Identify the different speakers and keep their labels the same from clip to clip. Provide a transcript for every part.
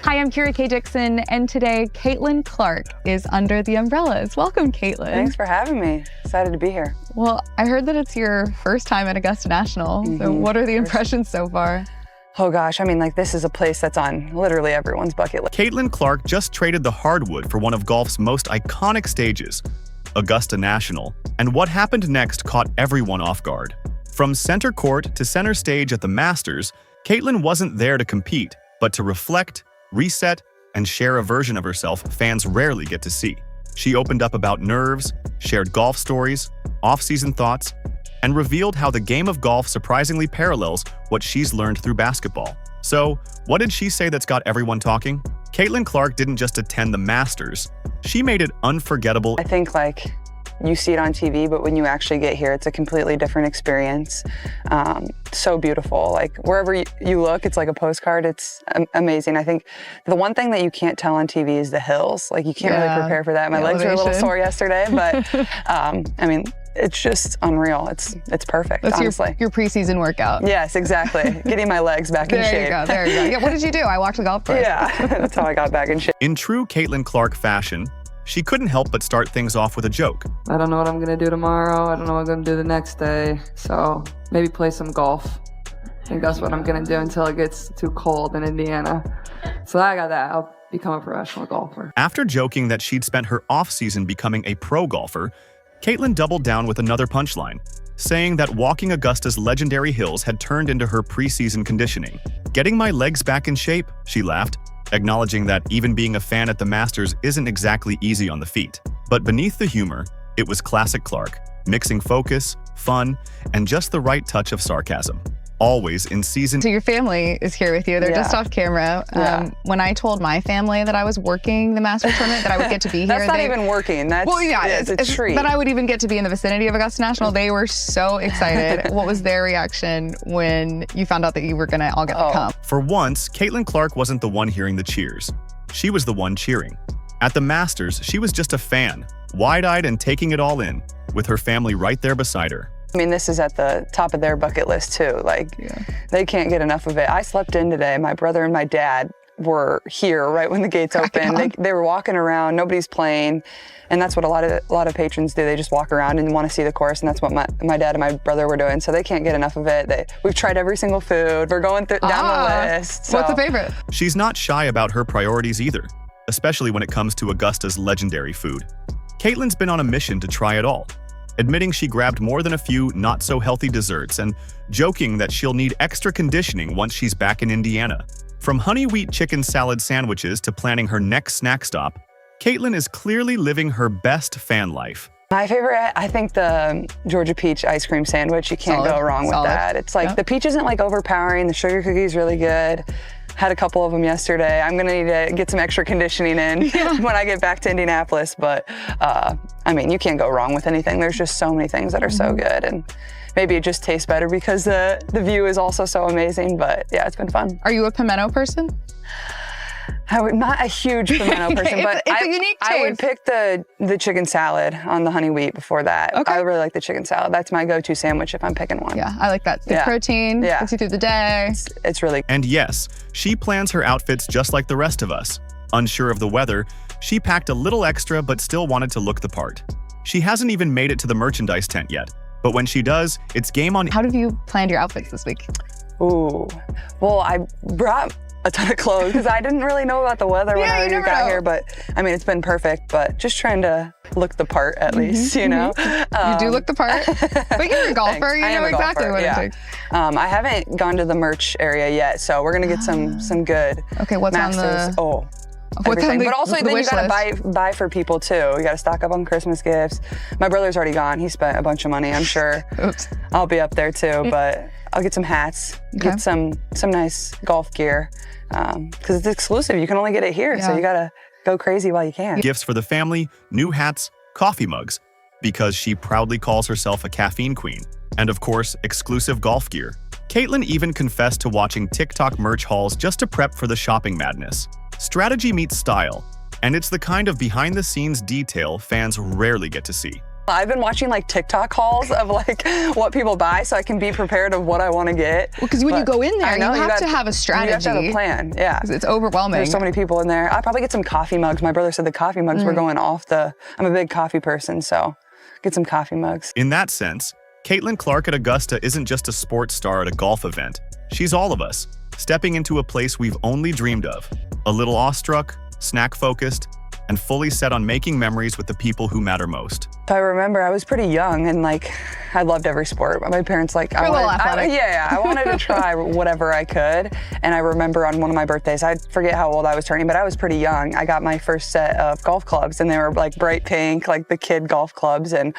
Speaker 1: Hi, I'm Kira K. Dixon, and today Caitlyn Clark is under the umbrellas. Welcome, Caitlyn.
Speaker 2: Thanks for having me. Excited to be here.
Speaker 1: Well, I heard that it's your first time at Augusta National. So what are the impressions so far?
Speaker 2: Oh gosh, I mean, like, this is a place that's on literally everyone's bucket list.
Speaker 3: Caitlyn Clark just traded the hardwood for one of golf's most iconic stages, Augusta National, and what happened next caught everyone off guard. From center court to center stage at the Masters, Caitlyn wasn't there to compete, but to reflect, reset, and share a version of herself fans rarely get to see. She opened up about nerves, shared golf stories, off-season thoughts, and revealed how the game of golf surprisingly parallels what she's learned through basketball. So, what did she say that's got everyone talking? Caitlyn Clark didn't just attend the Masters. She made it unforgettable.
Speaker 2: I think, like, you see it on TV, but when you actually get here, it's a completely different experience. So beautiful. Like, wherever you look, it's like a postcard. It's amazing. I think the one thing that you can't tell on TV is the hills. Like, you can't really prepare for that. My legs were a little sore yesterday, but I mean, it's just unreal. It's perfect,
Speaker 1: That's
Speaker 2: honestly.
Speaker 1: your preseason workout.
Speaker 2: Yes, exactly. Getting my legs back in shape.
Speaker 1: There you go. Yeah, what did you do? I walked the golf course.
Speaker 2: Yeah, that's how I got back in shape.
Speaker 3: In true Caitlyn Clark fashion, she couldn't help but start things off with a joke.
Speaker 4: I don't know what I'm gonna do tomorrow. I don't know what I'm gonna do the next day. So maybe play some golf. I think that's what I'm gonna do until it gets too cold in Indiana. So I got that. I'll become a professional golfer.
Speaker 3: After joking that she'd spent her off-season becoming a pro golfer, Caitlyn doubled down with another punchline, saying that walking Augusta's legendary hills had turned into her preseason conditioning. "Getting my legs back in shape," she laughed, acknowledging that even being a fan at the Masters isn't exactly easy on the feet. But beneath the humor, it was classic Clark, mixing focus, fun, and just the right touch of sarcasm. Always in season.
Speaker 1: So your family is here with you. They're just off camera. When I told my family that I was working the Masters tournament, that I would get to be here.
Speaker 2: That's not even working. That's, it's a treat.
Speaker 1: But I would even get to be in the vicinity of Augusta National. They were so excited. What was their reaction when you found out that you were going to all get to come?
Speaker 3: For once, Caitlyn Clark wasn't the one hearing the cheers. She was the one cheering. At the Masters, she was just a fan, wide-eyed and taking it all in, with her family right there beside her.
Speaker 2: I mean, this is at the top of their bucket list too. Like, they can't get enough of it. I slept in today. My brother and my dad were here right when the gates opened. They were walking around. Nobody's playing, and that's what a lot of patrons do. They just walk around and want to see the course, and that's what my dad and my brother were doing. So they can't get enough of it. We've tried every single food. We're going down the list. So.
Speaker 1: What's the favorite?
Speaker 3: She's not shy about her priorities either, especially when it comes to Augusta's legendary food. Caitlyn's been on a mission to try it all, admitting she grabbed more than a few not-so-healthy desserts and joking that she'll need extra conditioning once she's back in Indiana. From honey wheat chicken salad sandwiches to planning her next snack stop, Caitlyn is clearly living her best fan life.
Speaker 2: My favorite, I think the Georgia peach ice cream sandwich. You can't go wrong with that. It's like the peach isn't like overpowering. The sugar cookie is really good. Had a couple of them yesterday. I'm gonna need to get some extra conditioning in when I get back to Indianapolis. But I mean, you can't go wrong with anything. There's just so many things that are so good, and maybe it just tastes better because the view is also so amazing. But yeah, it's been fun.
Speaker 1: Are you a pimento person?
Speaker 2: Not a huge pimento person, but
Speaker 1: it's a unique taste.
Speaker 2: I would pick the chicken salad on the honey wheat before that. I really like the chicken salad. That's my go-to sandwich if I'm picking one.
Speaker 1: Yeah, I like that. The protein gets you through the day.
Speaker 2: It's really.
Speaker 3: And yes, she plans her outfits just like the rest of us. Unsure of the weather, she packed a little extra but still wanted to look the part. She hasn't even made it to the merchandise tent yet, but when she does, it's game on.
Speaker 1: How have you planned your outfits this week?
Speaker 2: Ooh, well, I brought a ton of clothes because I didn't really know about the weather when I got here, but I mean, it's been perfect, but just trying to look the part at least, you know?
Speaker 1: You do look the part, but you're a golfer, you know exactly what it takes.
Speaker 2: I haven't gone to the merch area yet, so we're gonna get some good
Speaker 1: what's
Speaker 2: Masters.
Speaker 1: on the...
Speaker 2: Everything. But also then you gotta buy for people too. You gotta stock up on Christmas gifts. My brother's already gone. He spent a bunch of money, I'm sure.
Speaker 1: Oops.
Speaker 2: I'll be up there too, but I'll get some hats, get some nice golf gear, because it's exclusive. You can only get it here, so you gotta go crazy while you can.
Speaker 3: Gifts for the family, new hats, coffee mugs, because she proudly calls herself a caffeine queen. And of course, exclusive golf gear. Caitlyn even confessed to watching TikTok merch hauls just to prep for the shopping madness. Strategy meets style, and it's the kind of behind-the-scenes detail fans rarely get to see.
Speaker 2: I've been watching like TikTok hauls of like what people buy so I can be prepared of what I want to get.
Speaker 1: Well, because when you go in there, you have to have a strategy.
Speaker 2: You have to have a plan, yeah.
Speaker 1: It's overwhelming.
Speaker 2: There's so many people in there. I'll probably get some coffee mugs. My brother said the coffee mugs were going off I'm a big coffee person, so get some coffee mugs.
Speaker 3: In that sense, Caitlyn Clark at Augusta isn't just a sports star at a golf event. She's all of us, stepping into a place we've only dreamed of. A little awestruck, snack-focused, and fully set on making memories with the people who matter most.
Speaker 2: I remember I was pretty young and like I loved every sport. My parents like I wanted to try whatever I could. And I remember on one of my birthdays, I forget how old I was turning, but I was pretty young. I got my first set of golf clubs and they were like bright pink, like the kid golf clubs. And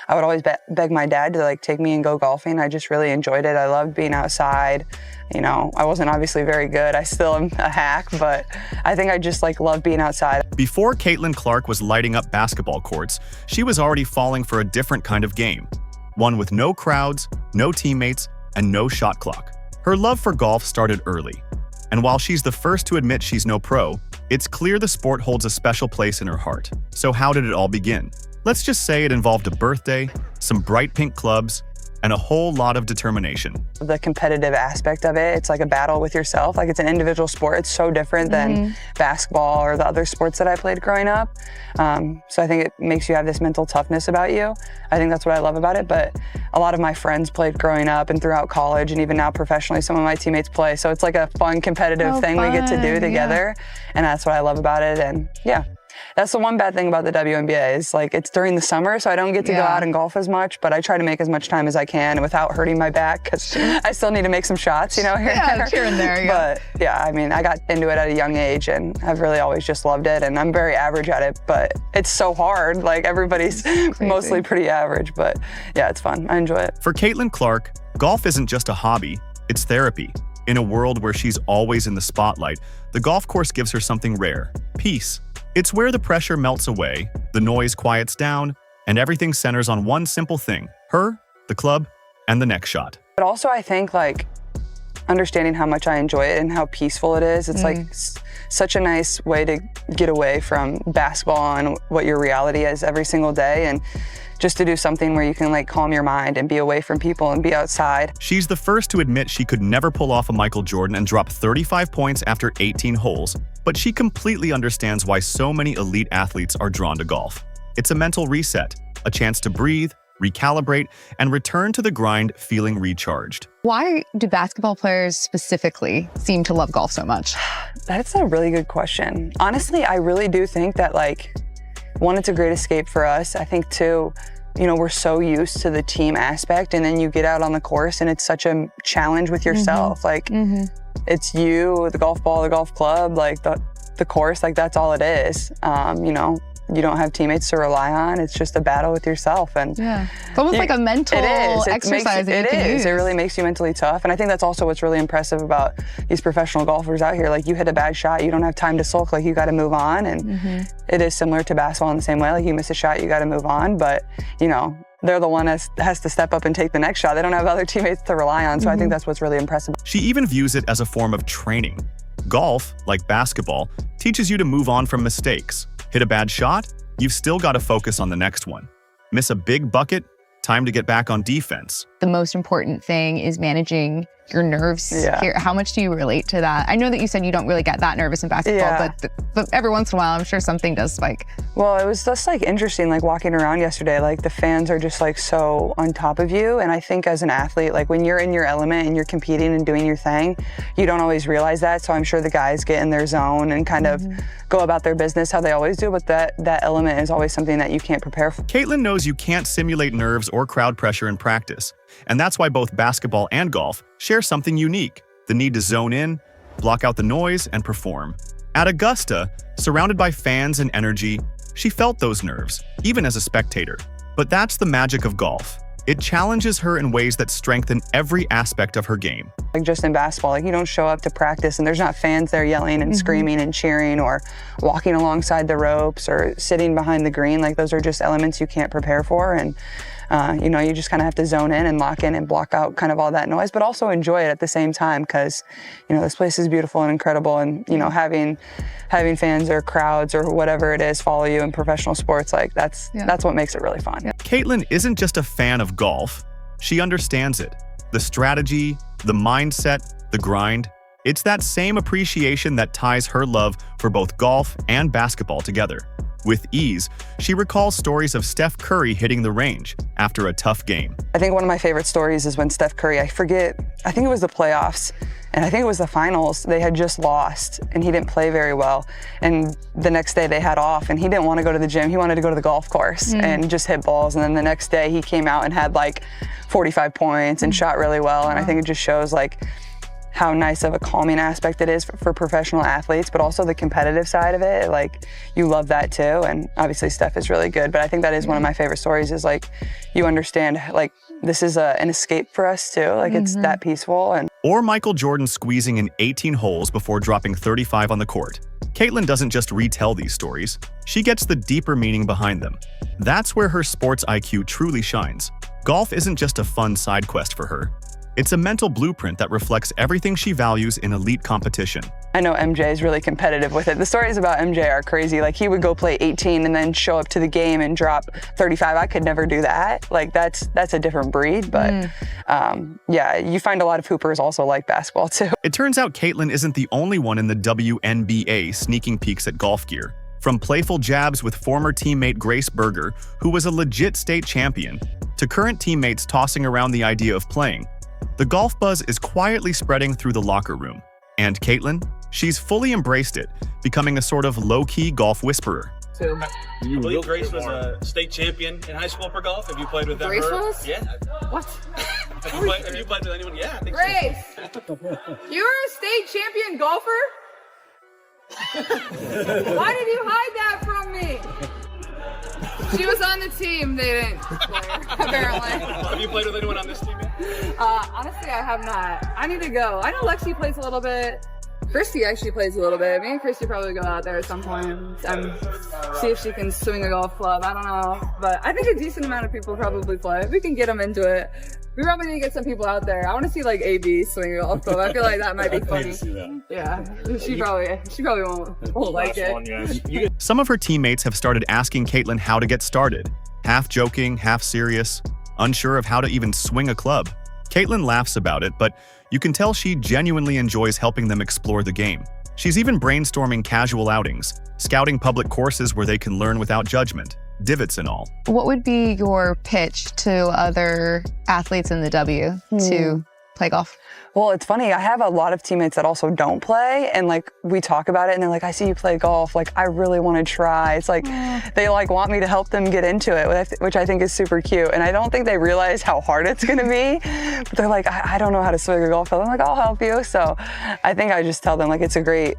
Speaker 2: I would always beg my dad to like take me and go golfing. I just really enjoyed it. I loved being outside. You know, I wasn't obviously very good. I still am a hack, but I think I just like love being outside.
Speaker 3: Before Caitlyn Clark was lighting up basketball courts, she was already falling for a different kind of game. One with no crowds, no teammates, and no shot clock. Her love for golf started early. And while she's the first to admit she's no pro, it's clear the sport holds a special place in her heart. So how did it all begin? Let's just say it involved a birthday, some bright pink clubs, and a whole lot of determination.
Speaker 2: The competitive aspect of it, it's like a battle with yourself. Like it's an individual sport. It's so different than basketball or the other sports that I played growing up. So I think it makes you have this mental toughness about you. I think that's what I love about it. But a lot of my friends played growing up and throughout college and even now professionally, some of my teammates play. So it's like a fun competitive thing we get to do together. And that's what I love about it. And yeah. That's the one bad thing about the WNBA is like it's during the summer, so I don't get to go out and golf as much, but I try to make as much time as I can without hurting my back because I still need to make some shots, you know, here
Speaker 1: and there.
Speaker 2: But yeah, I mean, I got into it at a young age and I've really always just loved it and I'm very average at it, but it's so hard. Like everybody's mostly pretty average, but yeah, it's fun. I enjoy it.
Speaker 3: For Caitlyn Clark, golf isn't just a hobby, it's therapy. In a world where she's always in the spotlight, the golf course gives her something rare, peace. It's where the pressure melts away, the noise quiets down, and everything centers on one simple thing, her, the club, and the next shot.
Speaker 2: But also I think like understanding how much I enjoy it and how peaceful it is, it's like such a nice way to get away from basketball and what your reality is every single day and just to do something where you can like calm your mind and be away from people and be outside.
Speaker 3: She's the first to admit she could never pull off a Michael Jordan and drop 35 points after 18 holes, but she completely understands why so many elite athletes are drawn to golf. It's a mental reset, a chance to breathe, recalibrate, and return to the grind feeling recharged.
Speaker 1: Why do basketball players specifically seem to love golf so much?
Speaker 2: That's a really good question. Honestly, I really do think that like, one, it's a great escape for us. I think two, you know, we're so used to the team aspect and then you get out on the course and it's such a challenge with yourself. Like it's you, the golf ball, the golf club, like the course, like that's all it is. You know, you don't have teammates to rely on. It's just a battle with yourself. And
Speaker 1: it's almost like a mental exercise that you can use.
Speaker 2: It really makes you mentally tough. And I think that's also what's really impressive about these professional golfers out here. Like you hit a bad shot, you don't have time to sulk, like you got to move on. And it is similar to basketball in the same way. Like you miss a shot, you got to move on. But you know, they're the one that has to step up and take the next shot. They don't have other teammates to rely on. So I think that's what's really impressive.
Speaker 3: She even views it as a form of training. Golf, like basketball, teaches you to move on from mistakes. Hit a bad shot? You've still got to focus on the next one. Miss a big bucket? Time to get back on defense.
Speaker 1: The most important thing is managing your nerves here. How much do you relate to that? I know that you said you don't really get that nervous in basketball, but every once in a while, I'm sure something does spike.
Speaker 2: Well, it was just like interesting, like walking around yesterday, like the fans are just like so on top of you. And I think as an athlete, like when you're in your element and you're competing and doing your thing, you don't always realize that. So I'm sure the guys get in their zone and kind of go about their business how they always do. But that element is always something that you can't prepare for.
Speaker 3: Caitlyn knows you can't simulate nerves or crowd pressure in practice. And that's why both basketball and golf share something unique, the need to zone in, block out the noise, and perform. At Augusta, surrounded by fans and energy, she felt those nerves, even as a spectator. But that's the magic of golf. It challenges her in ways that strengthen every aspect of her game.
Speaker 2: Like just in basketball, like you don't show up to practice and there's not fans there yelling and screaming and cheering or walking alongside the ropes or sitting behind the green. Like those are just elements you can't prepare for. And You know, you just kind of have to zone in and lock in and block out kind of all that noise, but also enjoy it at the same time, because, you know, this place is beautiful and incredible, and, you know, having fans or crowds or whatever it is follow you in professional sports, like that's what makes it really fun.
Speaker 3: Caitlyn isn't just a fan of golf. She understands it. The strategy, the mindset, the grind. It's that same appreciation that ties her love for both golf and basketball together. With ease, she recalls stories of Steph Curry hitting the range after a tough game.
Speaker 2: I think one of my favorite stories is when Steph Curry, I think it was the playoffs, and I think it was the finals, they had just lost, and he didn't play very well. And the next day they had off, and he didn't want to go to the gym. He wanted to go to the golf course and just hit balls. And then the next day he came out and had like 45 points and shot really well. And I think it just shows like how nice of a calming aspect it is for professional athletes, but also the competitive side of it. Like, you love that too. And obviously Steph is really good, but I think that is one of my favorite stories, is like, you understand, like, this is an escape for us too. Like, it's that peaceful.
Speaker 3: Or Michael Jordan squeezing in 18 holes before dropping 35 on the court. Caitlyn doesn't just retell these stories, she gets the deeper meaning behind them. That's where her sports IQ truly shines. Golf isn't just a fun side quest for her. It's a mental blueprint that reflects everything she values in elite competition.
Speaker 2: I know MJ is really competitive with it. The stories about MJ are crazy. Like, he would go play 18 and then show up to the game and drop 35. I could never do that. Like, that's a different breed. But yeah, you find a lot of hoopers also like basketball too.
Speaker 3: It turns out Caitlyn isn't the only one in the WNBA sneaking peeks at golf gear. From playful jabs with former teammate Grace Berger, who was a legit state champion, to current teammates tossing around the idea of playing, the golf buzz is quietly spreading through the locker room. And Caitlyn, she's fully embraced it, becoming a sort of low-key golf whisperer.
Speaker 5: I believe Grace was a state champion in high school for golf. Have you played with them?
Speaker 6: Grace was?
Speaker 5: Yeah.
Speaker 6: What?
Speaker 5: Have you played with anyone? Yeah, I think
Speaker 6: Grace, you were a state champion golfer? Why did you hide that from me? She was on the team. They didn't play her, apparently.
Speaker 5: Have you played with anyone on this team yet?
Speaker 6: Honestly, I have not. I need to go. I know Lexi plays a little bit. Christy actually plays a little bit. Me and Christy probably go out there at some point and see if she can swing a golf club. I don't know. But I think a decent amount of people probably play. We can get them into it. We probably need to get some people out there. I want to see like AB swing a golf club. I feel like that might be funny. Yeah, she probably won't like it.
Speaker 3: Some of her teammates have started asking Caitlyn how to get started. Half joking, half serious, unsure of how to even swing a club. Caitlyn laughs about it, but you can tell she genuinely enjoys helping them explore the game. She's even brainstorming casual outings, scouting public courses where they can learn without judgment, divots and all.
Speaker 1: What would be your pitch to other athletes in the W to play golf?
Speaker 2: Well, it's funny. I have a lot of teammates that also don't play, and like, we talk about it and they're like, I see you play golf. Like, I really want to try. It's like, they like want me to help them get into it, which I think is super cute. And I don't think they realize how hard it's going to be, but they're like, I don't know how to swing a golf club. I'm like, I'll help you. So I think I just tell them, like, it's a great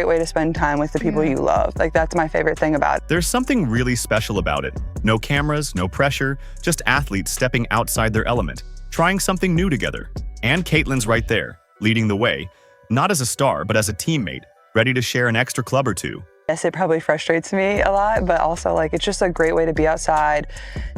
Speaker 2: way to spend time with the people you love. Like, that's my favorite thing about it.
Speaker 3: There's something really special about it. No cameras, no pressure, just athletes stepping outside their element, trying something new together. And Caitlyn's right there, leading the way, not as a star, but as a teammate, ready to share an extra club or two.
Speaker 2: Yes, it probably frustrates me a lot, but also, like, it's just a great way to be outside,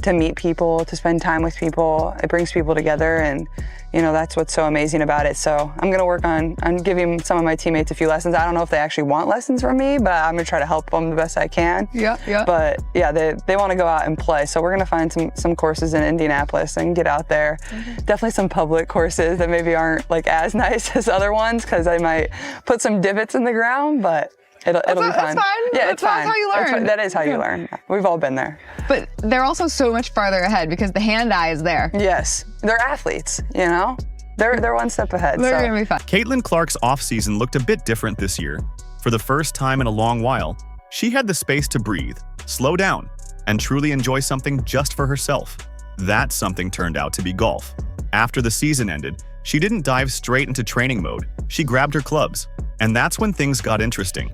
Speaker 2: to meet people, to spend time with people. It brings people together, and, you know, that's what's so amazing about it. So I'm gonna work on giving some of my teammates a few lessons. I don't know if they actually want lessons from me, but I'm gonna try to help them the best I can.
Speaker 1: Yeah.
Speaker 2: But yeah, they wanna go out and play. So we're gonna find some courses in Indianapolis and get out there. Definitely some public courses that maybe aren't like as nice as other ones, because I might put some divots in the ground, but it'll be fun.
Speaker 1: That's fine.
Speaker 2: Yeah, it's fine.
Speaker 1: That's how you learn.
Speaker 2: That is how you learn. We've all been there.
Speaker 1: But they're also so much farther ahead because the hand-eye is there.
Speaker 2: Yes, they're athletes, you know? They're one step ahead.
Speaker 1: They're gonna be fun.
Speaker 3: Caitlyn Clark's offseason looked a bit different this year. For the first time in a long while, she had the space to breathe, slow down, and truly enjoy something just for herself. That something turned out to be golf. After the season ended, she didn't dive straight into training mode. She grabbed her clubs. And that's when things got interesting.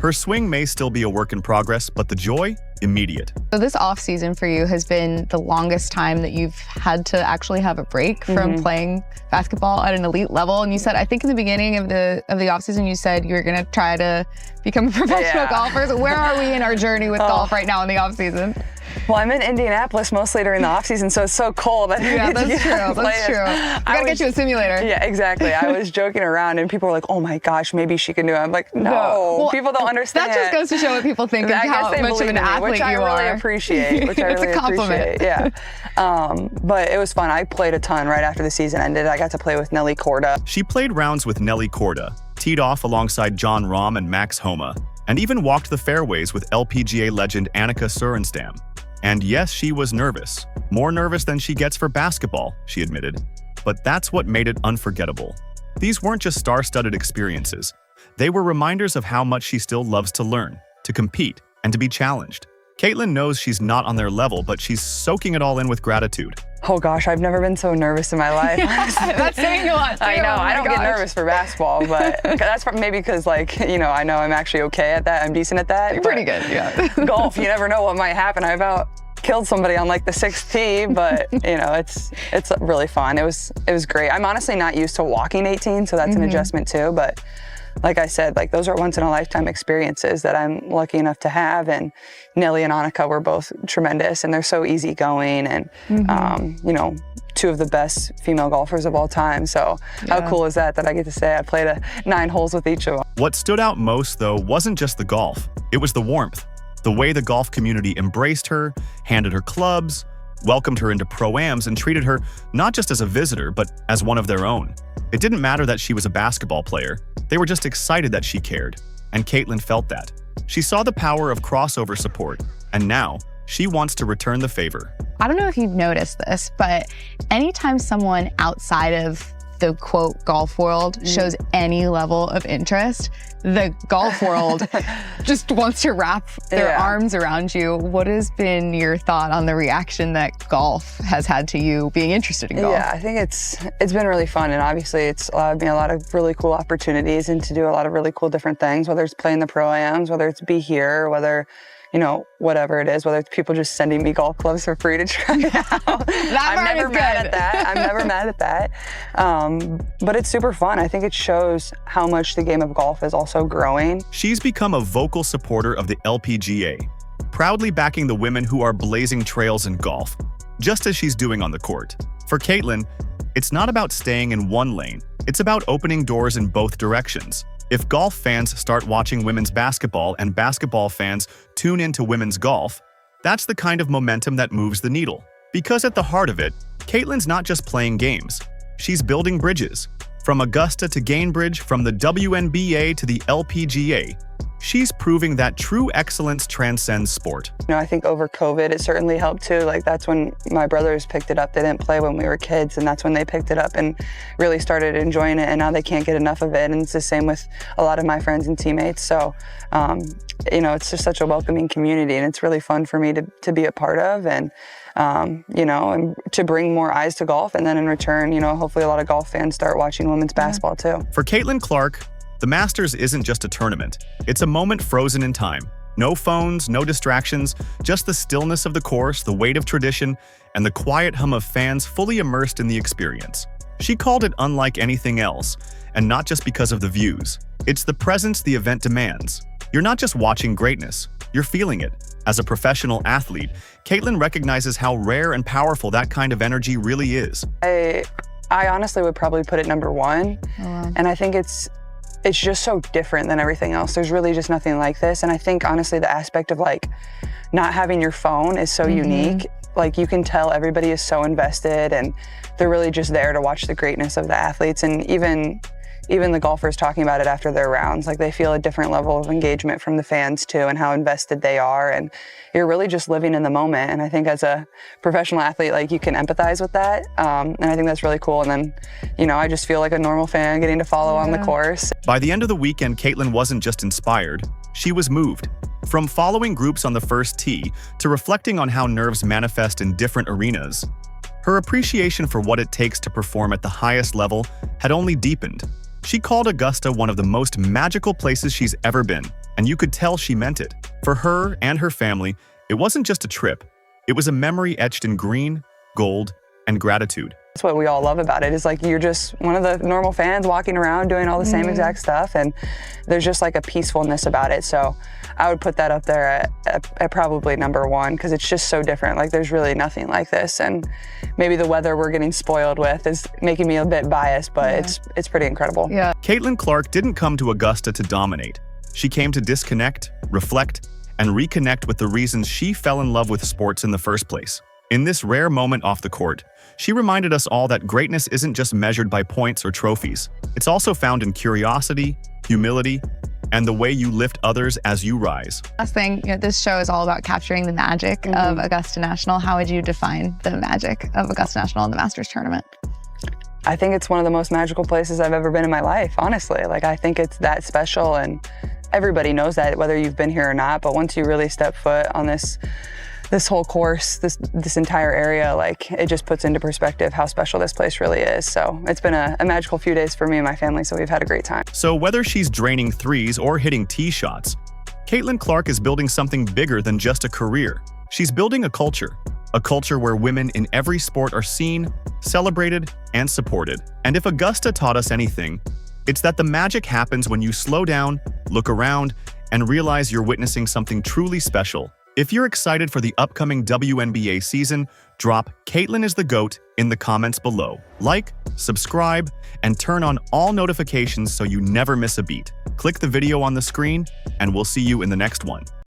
Speaker 3: Her swing may still be a work in progress, but the joy, immediate.
Speaker 1: So this off season for you has been the longest time that you've had to actually have a break from playing basketball at an elite level. And you said, I think in the beginning of the off season, you said you were gonna try to become a professional golfer. So where are we in our journey with golf right now in the off season?
Speaker 2: Well, I'm in Indianapolis mostly during the off season, so it's so cold.
Speaker 1: Yeah, that's true. That's true. I gotta get you a simulator.
Speaker 2: Yeah, exactly. I was joking around, and people were like, "Oh my gosh, maybe she can do it." I'm like, "No,
Speaker 1: well,
Speaker 2: people don't understand."
Speaker 1: That just goes to show what people think of how much of an athlete you are.
Speaker 2: Which I really appreciate. Which I really
Speaker 1: it's a compliment.
Speaker 2: Appreciate. Yeah. But it was fun. I played a ton right after the season ended. I got to play with Nelly Korda.
Speaker 3: She played rounds with Nelly Korda, teed off alongside John Rahm and Max Homa, and even walked the fairways with LPGA legend Annika Sorenstam. And yes, she was nervous. More nervous than she gets for basketball, she admitted. But that's what made it unforgettable. These weren't just star-studded experiences. They were reminders of how much she still loves to learn, to compete, and to be challenged. Caitlyn knows she's not on their level, but she's soaking it all in with gratitude.
Speaker 2: Oh gosh, I've never been so nervous in my life.
Speaker 1: That's saying a lot too.
Speaker 2: I know,
Speaker 1: oh
Speaker 2: I don't get nervous for basketball, but that's maybe because I know I'm actually okay at that. I'm decent at that.
Speaker 1: You're pretty good, yeah.
Speaker 2: Golf, you never know what might happen. I about killed somebody on the 6th tee, but it's really fun. It was great. I'm honestly not used to walking 18, so that's an adjustment too, but like I said, those are once in a lifetime experiences that I'm lucky enough to have. And Nelly and Annika were both tremendous, and they're so easygoing, and two of the best female golfers of all time. So how cool is that I get to say I played 9 holes with each of them.
Speaker 3: What stood out most, though, wasn't just the golf. It was the warmth. The way the golf community embraced her, handed her clubs, welcomed her into pro-ams, and treated her not just as a visitor, but as one of their own. It didn't matter that she was a basketball player. They were just excited that she cared, and Caitlyn felt that. She saw the power of crossover support, and now she wants to return the favor.
Speaker 1: I don't know if you've noticed this, but anytime someone outside of the quote golf world shows any level of interest, the golf world just wants to wrap their arms around you. What has been your thought on the reaction that golf has had to you being interested in golf?
Speaker 2: Yeah, I think it's been really fun, and obviously it's allowed me a lot of really cool opportunities and to do a lot of really cool different things, whether it's playing the pro-ams, whether it's be here, whether whatever it is, whether it's people just sending me golf clubs for free to try out. I'm never mad at that. I'm never mad at that. But it's super fun. I think it shows how much the game of golf is also growing.
Speaker 3: She's become a vocal supporter of the LPGA, proudly backing the women who are blazing trails in golf, just as she's doing on the court. For Caitlyn, it's not about staying in one lane. It's about opening doors in both directions. If golf fans start watching women's basketball and basketball fans tune into women's golf, that's the kind of momentum that moves the needle. Because at the heart of it, Caitlyn's not just playing games. She's building bridges. From Augusta to Gainbridge, from the WNBA to the LPGA, she's proving that true excellence transcends sport.
Speaker 2: I think over COVID, it certainly helped too. That's when my brothers picked it up. They didn't play when we were kids, and that's when they picked it up and really started enjoying it, and now they can't get enough of it. And it's the same with a lot of my friends and teammates. So, it's just such a welcoming community, and it's really fun for me to be a part of, and and to bring more eyes to golf. And then in return, hopefully a lot of golf fans start watching women's basketball too.
Speaker 3: For Caitlyn Clark, the Masters isn't just a tournament. It's a moment frozen in time. No phones, no distractions, just the stillness of the course, the weight of tradition, and the quiet hum of fans fully immersed in the experience. She called it unlike anything else, and not just because of the views. It's the presence the event demands. You're not just watching greatness, you're feeling it. As a professional athlete, Caitlyn recognizes how rare and powerful that kind of energy really is.
Speaker 2: I honestly would probably put it number 1, and I think it's just so different than everything else. There's really just nothing like this. And I think honestly the aspect of not having your phone is so unique. You can tell everybody is so invested, and they're really just there to watch the greatness of the athletes. And even the golfers talking about it after their rounds, they feel a different level of engagement from the fans too, and how invested they are. And you're really just living in the moment. And I think as a professional athlete, you can empathize with that. And I think that's really cool. And then, I just feel like a normal fan getting to follow on the course.
Speaker 3: By the end of the weekend, Caitlyn wasn't just inspired, she was moved. From following groups on the first tee to reflecting on how nerves manifest in different arenas, her appreciation for what it takes to perform at the highest level had only deepened. She called Augusta one of the most magical places she's ever been, and you could tell she meant it. For her and her family, it wasn't just a trip. It was a memory etched in green, gold, and gratitude.
Speaker 2: That's what we all love about it, is like you're just one of the normal fans walking around doing all the same exact stuff, and there's just like a peacefulness about it. So I would put that up there at probably number one, because it's just so different. Like there's really nothing like this, and maybe the weather we're getting spoiled with is making me a bit biased, but it's pretty incredible.
Speaker 1: Yeah.
Speaker 3: Caitlyn Clark didn't come to Augusta to dominate. She came to disconnect, reflect, and reconnect with the reasons she fell in love with sports in the first place. In this rare moment off the court, she reminded us all that greatness isn't just measured by points or trophies. It's also found in curiosity, humility, and the way you lift others as you rise.
Speaker 1: Last thing, this show is all about capturing the magic of Augusta National. How would you define the magic of Augusta National and the Masters tournament?
Speaker 2: I think it's one of the most magical places I've ever been in my life, honestly. Like, I think it's that special, and everybody knows that, whether you've been here or not. But once you really step foot on this whole course, this entire area, like, it just puts into perspective how special this place really is. So it's been a magical few days for me and my family, so we've had a great time.
Speaker 3: So whether she's draining threes or hitting tee shots, Caitlyn Clark is building something bigger than just a career. She's building a culture where women in every sport are seen, celebrated, and supported. And if Augusta taught us anything, it's that the magic happens when you slow down, look around, and realize you're witnessing something truly special. If you're excited for the upcoming WNBA season, drop "Caitlyn is the GOAT" in the comments below. Like, subscribe, and turn on all notifications so you never miss a beat. Click the video on the screen, and we'll see you in the next one.